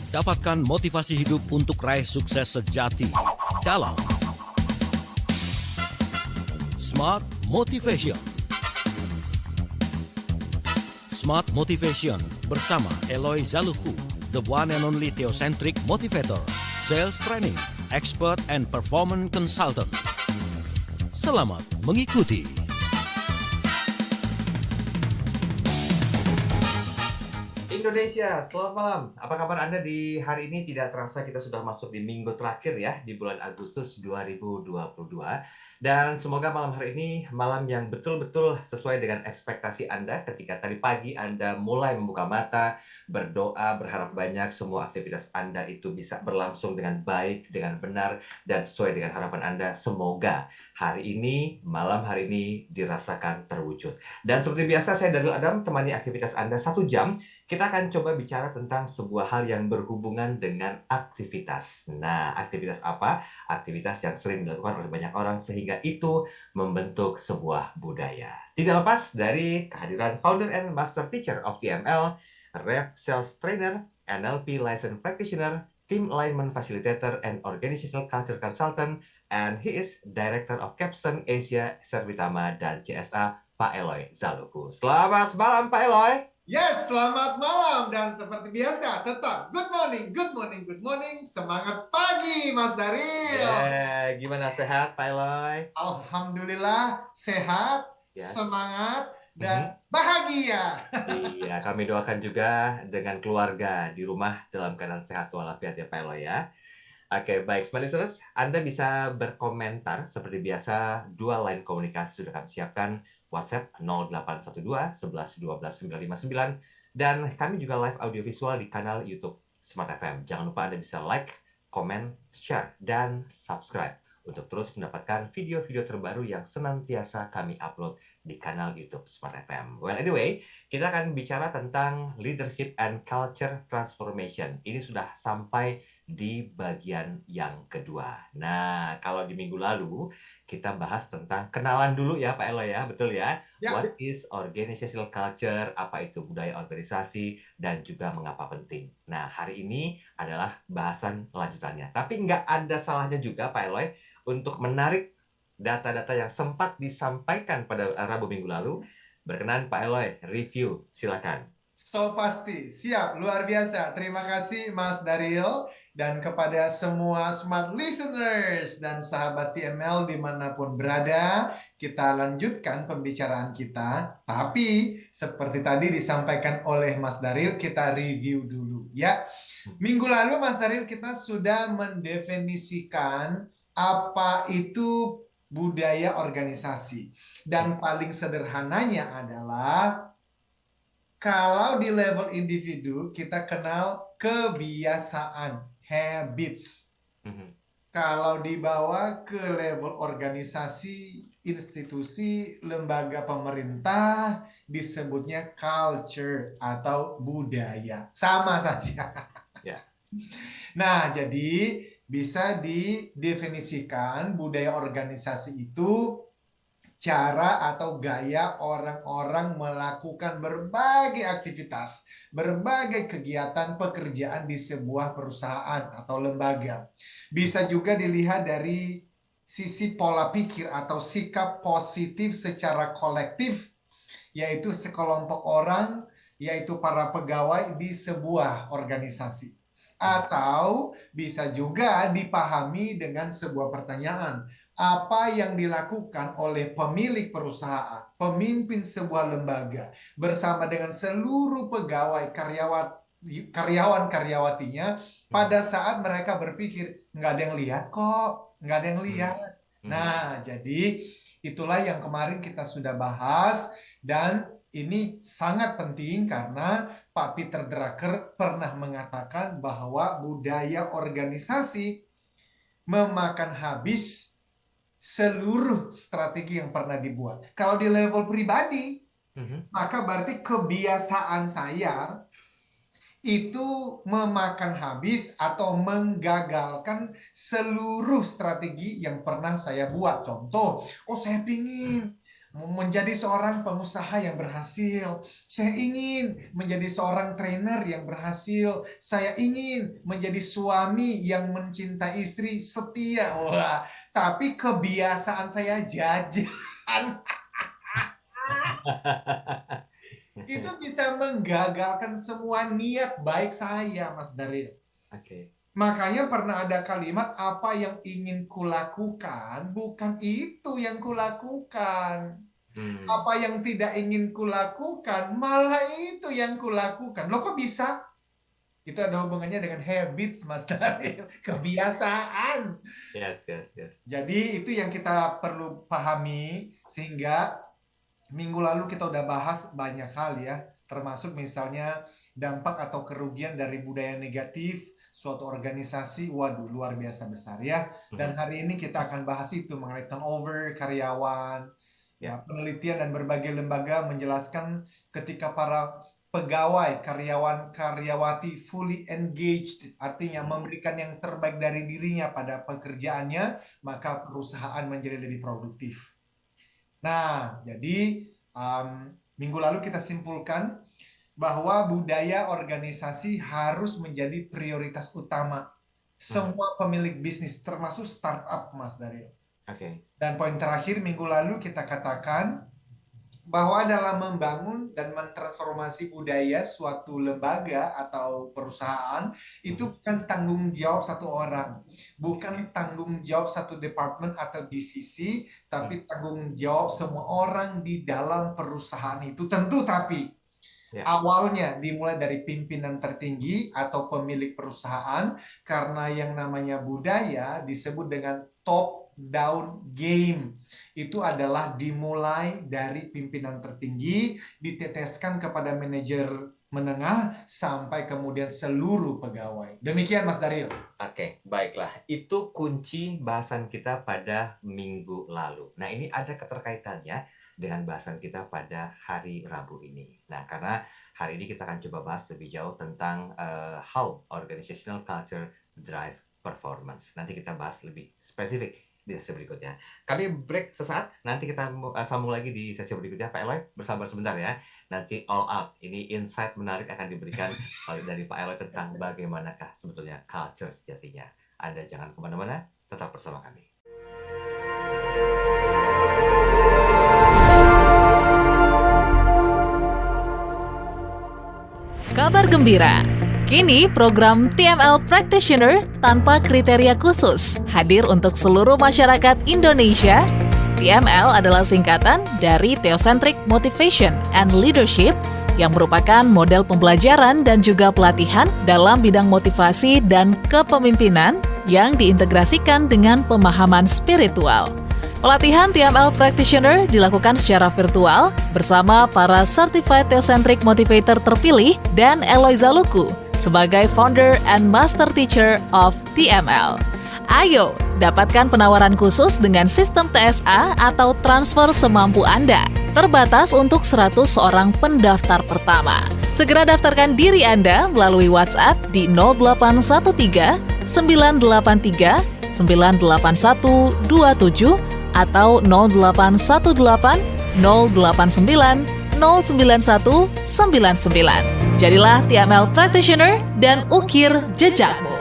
Dapatkan motivasi hidup untuk raih sukses sejati dalam Smart Motivation. Smart Motivation bersama Eloy Zaluku, the one and only theocentric motivator, sales training, expert and performance consultant. Selamat mengikuti. Indonesia, selamat malam. Apa kabar Anda di hari ini? Tidak terasa kita sudah masuk di minggu terakhir ya, di bulan Agustus 2022. Dan semoga malam hari ini malam yang betul-betul sesuai dengan ekspektasi Anda ketika tadi pagi Anda mulai membuka mata, berdoa, berharap banyak semua aktivitas Anda itu bisa berlangsung dengan baik, dengan benar, dan sesuai dengan harapan Anda. Semoga hari ini, malam hari ini dirasakan terwujud. Dan seperti biasa, saya Daniel Adam temani aktivitas Anda 1 jam. Kita akan coba bicara tentang sebuah hal yang berhubungan dengan aktivitas. Nah, aktivitas apa? Aktivitas yang sering dilakukan oleh banyak orang sehingga itu membentuk sebuah budaya. Tidak lepas dari kehadiran founder and master teacher of TML, Rev Sales Trainer, NLP License Practitioner, Team Alignment Facilitator, and Organizational Culture Consultant, and he is Director of Capstone Asia Servitama dan CSA, Pak Eloy Zaluku. Selamat malam, Pak Eloy. Yes, selamat malam dan seperti biasa tetap good morning, good morning, good morning. Semangat pagi, Mas Daril. Gimana sehat, Pak Eloy? Alhamdulillah sehat, Yes. Semangat dan bahagia. Iya, kami doakan juga dengan keluarga di rumah dalam keadaan sehat walafiat ya, Pak Eloy ya. Oke, baik, Smart Listeners, Anda bisa berkomentar seperti biasa. 2 line komunikasi sudah kami siapkan. WhatsApp 0812 11 12 959, dan kami juga live audio visual di kanal YouTube Smart FM. Jangan lupa Anda bisa like, comment, share, dan subscribe untuk terus mendapatkan video-video terbaru yang senantiasa kami upload di kanal YouTube Smart FM. Well, anyway, kita akan bicara tentang leadership and culture transformation. Ini sudah sampai di bagian yang kedua. Nah, kalau di minggu lalu kita bahas tentang kenalan dulu ya Pak Eloy ya, betul ya? Ya. What is organizational culture? Apa itu budaya organisasi? Dan juga mengapa penting? Nah, hari ini adalah bahasan lanjutannya. Tapi nggak ada salahnya juga Pak Eloy untuk menarik data-data yang sempat disampaikan pada Rabu minggu lalu. Berkenan Pak Eloy, review, silakan. So pasti, siap, luar biasa. Terima kasih Mas Daril dan kepada semua Smart Listeners dan sahabat TML dimanapun berada. Kita lanjutkan pembicaraan kita. Tapi seperti tadi disampaikan oleh Mas Daril, kita review dulu ya. Minggu lalu Mas Daril kita sudah mendefinisikan apa itu budaya organisasi. Dan paling sederhananya adalah kalau di level individu kita kenal kebiasaan, habits. Kalau dibawa ke level organisasi, institusi, lembaga pemerintah, disebutnya culture atau budaya. Sama saja. Ya. Nah, jadi bisa didefinisikan budaya organisasi itu cara atau gaya orang-orang melakukan berbagai aktivitas, berbagai kegiatan pekerjaan di sebuah perusahaan atau lembaga. Bisa juga dilihat dari sisi pola pikir atau sikap positif secara kolektif, yaitu sekelompok orang, yaitu para pegawai di sebuah organisasi. Atau bisa juga dipahami dengan sebuah pertanyaan, apa yang dilakukan oleh pemilik perusahaan, pemimpin sebuah lembaga, bersama dengan seluruh pegawai karyawan-karyawatinya pada saat mereka berpikir, nggak ada yang lihat kok, nggak ada yang lihat. Nah, jadi itulah yang kemarin kita sudah bahas, dan ini sangat penting karena Pak Peter Drucker pernah mengatakan bahwa budaya organisasi memakan habis seluruh strategi yang pernah dibuat. Kalau di level pribadi, maka berarti kebiasaan saya itu memakan habis atau menggagalkan seluruh strategi yang pernah saya buat. Contoh, saya pingin menjadi seorang pengusaha yang berhasil. Saya ingin menjadi seorang trainer yang berhasil. Saya ingin menjadi suami yang mencintai istri setia. Wah, tapi kebiasaan saya jajan. Itu bisa menggagalkan semua niat baik saya, Mas Daryl. Oke. Makanya pernah ada kalimat, apa yang ingin kulakukan, bukan itu yang kulakukan. Apa yang tidak ingin kulakukan, malah itu yang kulakukan. Loh kok bisa? Itu ada hubungannya dengan habits, Mas Daryl. Kebiasaan. Yes. Jadi itu yang kita perlu pahami, sehingga minggu lalu kita udah bahas banyak hal ya. Termasuk misalnya dampak atau kerugian dari budaya negatif suatu organisasi. Waduh, luar biasa besar ya. Dan hari ini kita akan bahas itu mengenai turnover karyawan. Ya, penelitian dan berbagai lembaga menjelaskan ketika para pegawai, karyawan, karyawati fully engaged, artinya memberikan yang terbaik dari dirinya pada pekerjaannya, maka perusahaan menjadi lebih produktif. Nah, jadi minggu lalu kita simpulkan bahwa budaya organisasi harus menjadi prioritas utama semua pemilik bisnis, termasuk startup, Mas Daryl. Oke. Dan poin terakhir minggu lalu kita katakan bahwa dalam membangun dan mentransformasi budaya suatu lembaga atau perusahaan itu bukan tanggung jawab satu orang, bukan tanggung jawab satu departemen atau divisi, tapi tanggung jawab semua orang di dalam perusahaan itu. Tentu tapi awalnya dimulai dari pimpinan tertinggi atau pemilik perusahaan, karena yang namanya budaya disebut dengan top down game. Itu adalah dimulai dari pimpinan tertinggi, diteteskan kepada manajer menengah, sampai kemudian seluruh pegawai. Demikian Mas Daryl. Oke, baiklah. Itu kunci bahasan kita pada minggu lalu. Nah, ini ada keterkaitannya dengan bahasan kita pada hari Rabu ini. Nah, karena hari ini kita akan coba bahas lebih jauh tentang how organizational culture drive performance. Nanti kita bahas lebih spesifik di sesi berikutnya. Kami break sesaat, nanti kita sambung lagi di sesi berikutnya. Pak Eloy, bersabar sebentar ya. Nanti all out, ini insight menarik akan diberikan dari Pak Eloy tentang bagaimanakah sebetulnya culture sejatinya. Anda jangan kemana-mana, tetap bersama kami. Kabar gembira! Kini program TML Practitioner tanpa kriteria khusus hadir untuk seluruh masyarakat Indonesia. TML adalah singkatan dari Theocentric Motivation and Leadership yang merupakan model pembelajaran dan juga pelatihan dalam bidang motivasi dan kepemimpinan yang diintegrasikan dengan pemahaman spiritual. Pelatihan TML Practitioner dilakukan secara virtual bersama para Certified Theocentric Motivator terpilih dan Eloy Zaluku sebagai Founder and Master Teacher of TML. Ayo, dapatkan penawaran khusus dengan sistem TSA atau transfer semampu Anda. Terbatas untuk 100 orang pendaftar pertama. Segera daftarkan diri Anda melalui WhatsApp di 0813 983 98127 atau 0818 089 09199. Jadilah TML Practitioner dan ukir jejakmu.